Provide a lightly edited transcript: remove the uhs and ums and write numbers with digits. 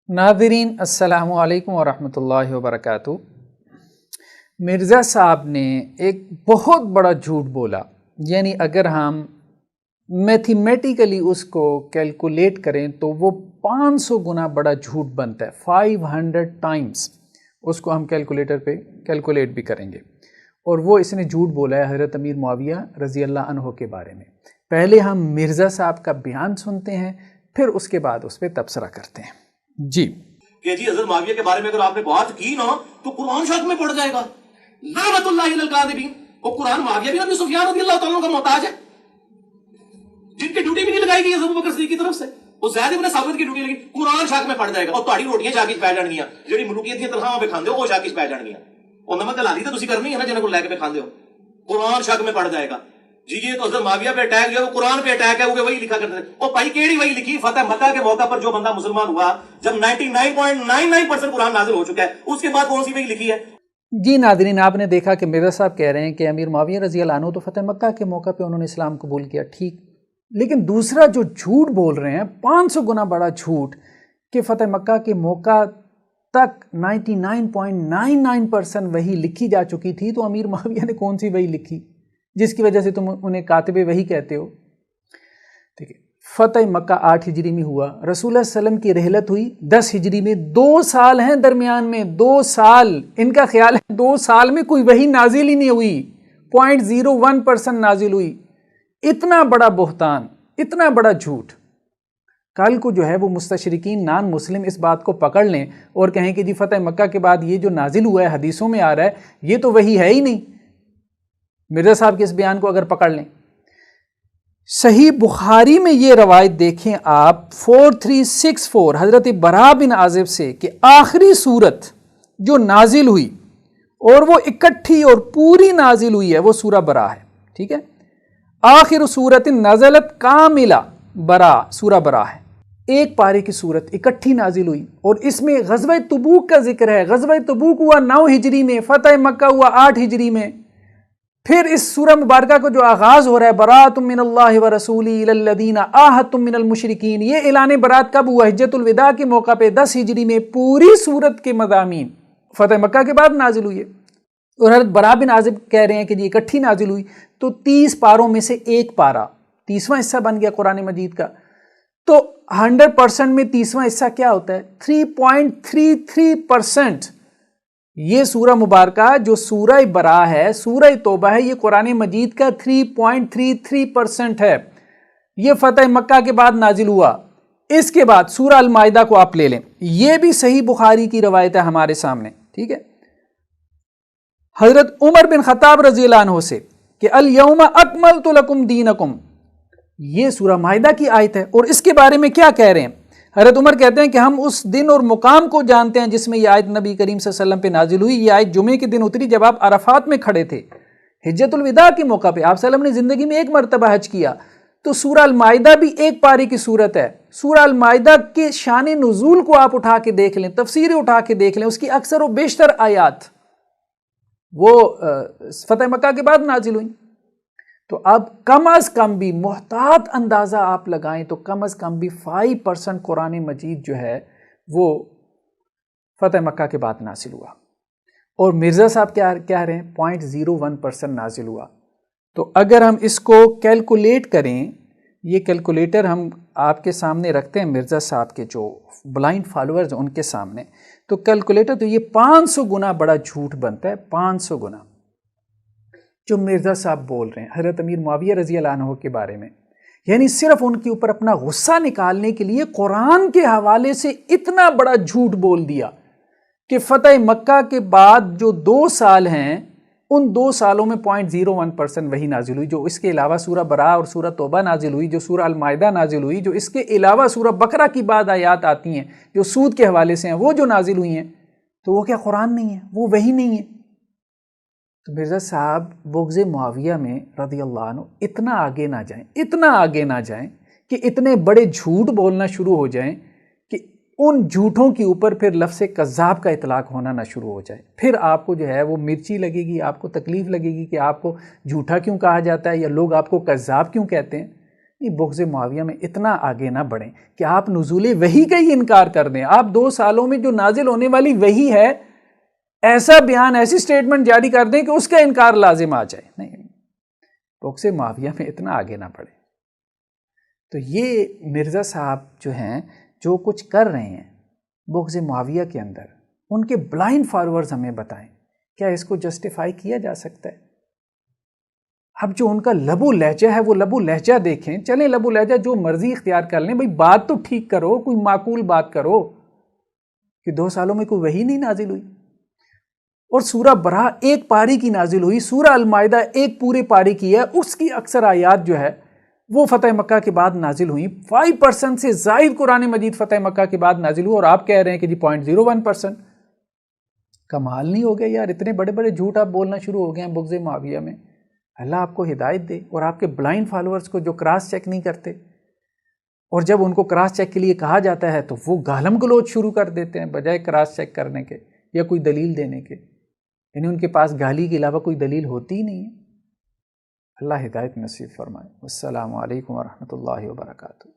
नाज़रीन अस्सलामु अलैकुम वरहमतुल्लाहि वबरकातुहू। मिर्ज़ा साहब ने एक बहुत बड़ा झूठ बोला, यानी अगर हम मैथमेटिकली उसको कैलकुलेट करें तो वो 500 गुना बड़ा झूठ बनता है। 500 टाइम्स उसको हम कैलकुलेटर पे कैलकुलेट भी करेंगे। और वो इसने झूठ बोला है हज़रत अमीर मुआविया रज़ी अल्लाह अन्हु के बारे में। पहले हम मिर्ज़ा साहब का बयान सुनते हैं, फिर उसके बाद उस पर तबसरा करते हैं। जी कि जी हज़रत मुआविया के बारे में अगर आपने बात की ना तो कुरान शक में पड़ जाएगा। लानतुल्लाहि अलल काज़िबीन। और कुरान मुआविया भी अबू सुफियान रज़ी अल्लाह तआला का मोहताज है, जिनकी ड्यूटी भी नहीं लगाई गई अबू बकर सिद्दीक़ की तरफ से। वो ज़ैद इब्न साबित की ड्यूटी लगी, कुरान शक में पड़ जाएगा। और तुम्हारी रोटियां जाके पै जाणगियां, जेहड़ी मलूकियत दी तनख्वाहां पे खांदे हो वो जाके पै जाणगियां। और नमक हलाली तो तुसी करनी है ना, जिन्हां को लेके पे खांदे हो। कुरान शक में पड़ जाएगा जी। ये तो हज़रत मुआविया पे अटैक जो है वो कुरान पे अटैक है, वो वही लिखा करते थे। और भाई केड़ी वही लिखी? फतेह मक्का के मौका पर जो बंदा मुसलमान हुआ, जब 99.99% कुरान नाजिल हो चुका है, उसके बाद कौन सी वही लिखी है? जी नाज़रीन, आपने देखा कि मिर्ज़ा साहब कह रहे हैं कि अमीर मुआविया रज़ी अल्लाह अन्हु तो फ़तेह मक्का के मौका पे उन्होंने इस्लाम कबूल किया, ठीक। लेकिन दूसरा जो झूठ बोल रहे हैं, 500 गुना बड़ा झूठ, कि फ़तेह मक्का के मौका तक 99.99% वही लिखी जा चुकी थी। तो अमीर मुआविया ने कौन सी वही लिखी जिसकी वजह से तुम उन्हें कातिबे वही कहते हो? ठीक है, फ़तेह मक्का 8 हिजरी में हुआ, रसूलुल्लाह सल्लल्लाहु अलैहि वसल्लम की रहलत हुई 10 हिजरी में। 2 साल हैं दरमियान में, 2 साल। इनका ख्याल है 2 साल में कोई वही नाजिल ही नहीं हुई, 0.01% नाजिल हुई। इतना बड़ा बोहतान, इतना बड़ा झूठ। कल को जो है वो मुस्तशरिकीन नान मुस्लिम इस बात को पकड़ लें और कहें कि जी फ़तेह मक्का के बाद ये जो नाजिल हुआ है हदीसों में आ रहा है, ये तो वही है ही नहीं। मिर्ज़ा साहब के इस बयान को अगर पकड़ लें, सही बुखारी में ये रवायत देखें आप 4364 हज़रत बरा बिन आज़िब से कि आखिरी सूरत जो नाजिल हुई और वो इकट्ठी और पूरी नाजिल हुई है, वो सूरह बरा है। ठीक है, आखिर सूरत नज़लत कामिला बरा, सूरह बरा है। एक पारे की सूरत इकट्ठी नाजिल हुई और इसमें ग़ज़वा तबूक का जिक्र है। ग़ज़वा तबूक हुआ 9 हिजरी में, फ़तेह मक्का हुआ 8 हिजरी में। फिर इस सूरह मुबारका को जो आगाज़ हो रहा है, बराअतुम मिनल्लाहि व रसूलिही इलल्लज़ीना आहदतुम मिनल मुशरिकीन, ये ऐलान बरात कब हुआ? हिज्जतुल विदा के मौका पे 10 हिजरी में। पूरी सूरत के मज़ामीन फ़तेह मक्का के बाद नाजिल हुई है। और हज़रत बरा बिन आज़िब कह रहे हैं कि जी इकट्ठी नाजिल हुई। तो 30 पारों में से एक पारा 30वां हिस्सा बन गया कुरान मजीद का। तो 100% में 30वां हिस्सा क्या होता है? 3.33%। ये सूरह मुबारका जो सूरह बरा है, सूरह तौबा है, ये कुरान मजीद का 3.33% है। ये फ़तेह मक्का के बाद नाजिल हुआ। इसके बाद सूरह अल माइदा को आप ले लें, ये भी सही बुखारी की रवायत है हमारे सामने। ठीक है, हज़रत उमर बिन खत्ताब रज़ी अल्लाह अन्हु से कि अल यौमा अकमलतु लकुम दीनकुम, ये सूरह माइदा की आयत है। और इसके बारे में क्या कह रहे हैं? हज़रत उमर कहते हैं कि हम उस दिन और मुकाम को जानते हैं जिसमें यह आयत नबी करीम सल्लल्लाहु अलैहि वसल्लम पे नाजिल हुई। यह आयत जुमे के दिन उतरी जब आप अरफात में खड़े थे, हिज्जतुल विदा के मौका पे। आप सल्लल्लाहु अलैहि वसल्लम ने ज़िंदगी में एक मरतबा हज किया। तो सूरह अल माइदा भी एक पारी की सूरत है। सूरह अल माइदा के शान नुज़ूल को आप उठा के देख लें, तफसीरें उठा के देख लें, उसकी अक्सर और बेशतर आयात वो फ़तेह मक्का के बाद नाजिल हुई। तो अब कम अज़ कम भी मुहतात अंदाज़ा आप लगाएं तो कम अज़ कम भी 5% कुरान मजीद जो है वो फ़तेह मक्का के बाद नाजिल हुआ। और मिर्ज़ा साहब क्या कह रहे हैं? 0.01% नाजिल हुआ। तो अगर हम इसको कैलकुलेट करें, ये कैलकुलेटर हम आपके सामने रखते हैं मिर्ज़ा साहब के जो ब्लाइंड फॉलोअर्स उनके सामने, तो कैलकुलेटर तो ये 500 गुना बड़ा झूठ बनता है। 500 गुना जो मिर्ज़ा साहब बोल रहे हैं हज़रत अमीर मुआविया रज़ी अल्लाह अन्हु के बारे में, यानी सिर्फ उनके ऊपर अपना गुस्सा निकालने के लिए कुरान के हवाले से इतना बड़ा झूठ बोल दिया कि फ़तेह मक्का के बाद जो 2 साल हैं, उन 2 सालों में 0.01% वही नाजिल हुई। जो इसके अलावा सूरह बरा और सूरह तौबा नाजिल हुई, जो सूरह अल माइदा नाजिल हुई, जो इसके अलावा सूरह बकरा की बाद आयात आती हैं जो सूद के हवाले से हैं, वो जो नाजिल हुई हैं, तो वो क्या कुरान नहीं है? वो वही नहीं है। तो मिर्ज़ा साहब बुग़्ज़ मुआविया में रज़ी अल्लाह अन्हु इतना आगे ना जाएं, इतना आगे ना जाएं कि इतने बड़े झूठ बोलना शुरू हो जाएं कि उन झूठों के ऊपर फिर लफ्ज़ कज़्ज़ाब का इतलाक़ होना ना शुरू हो जाए। फिर आपको जो है वो मिर्ची लगेगी, आपको तकलीफ़ लगेगी कि आपको झूठा क्यों कहा जाता है या लोग आपको कज़्ज़ाब क्यों कहते हैं। یہ بغض معاویہ میں اتنا آگے نہ بڑھیں کہ آپ نزول وحی کا ہی انکار کر دیں. آپ 2 سالوں میں جو نازل ہونے والی وحی ہے ایسا بیان ایسی سٹیٹمنٹ جاری کر دیں کہ اس کا انکار لازم آ جائے. نہیں، بغض معاویہ میں اتنا آگے نہ بڑھیں. تو یہ مرزا صاحب جو ہیں جو کچھ کر رہے ہیں بغض معاویہ کے اندر، ان کے بلائنڈ فالوورز ہمیں بتائیں کیا اس کو جسٹیفائی کیا جا سکتا ہے؟ اب جو ان کا لبو لہجہ ہے وہ لبو لہجہ دیکھیں. چلیں لبو لہجہ جو مرضی اختیار کر لیں، بھئی بات تو ٹھیک کرو، کوئی معقول بات کرو کہ 2 سالوں میں کوئی وحی نہیں نازل ہوئی. اور سورہ براہ 1 پاری کی نازل ہوئی، سورہ المائدہ 1 پورے پاری کی ہے، اس کی اکثر آیات جو ہے وہ فتح مکہ کے بعد نازل ہوئی. 5% سے زائد قرآن مجید فتح مکہ کے بعد نازل ہوا، اور آپ کہہ رہے ہیں کہ جی 0.01%. کمال نہیں ہو گیا یار؟ اتنے بڑے بڑے جھوٹ آپ بولنا شروع ہو گئے ہیں بغض معاویہ میں. اللہ آپ کو ہدایت دے. اور آپ کے بلائنڈ فالورز کو جو کراس چیک نہیں کرتے، اور جب ان کو کراس چیک کے لیے کہا جاتا ہے تو وہ گالم گلوچ شروع کر دیتے ہیں بجائے کراس چیک کرنے کے یا کوئی دلیل دینے کے. یعنی ان کے پاس گالی کے علاوہ کوئی دلیل ہوتی ہی نہیں ہے. اللہ ہدایت نصیب فرمائے. السلام علیکم ورحمۃ اللہ وبرکاتہ.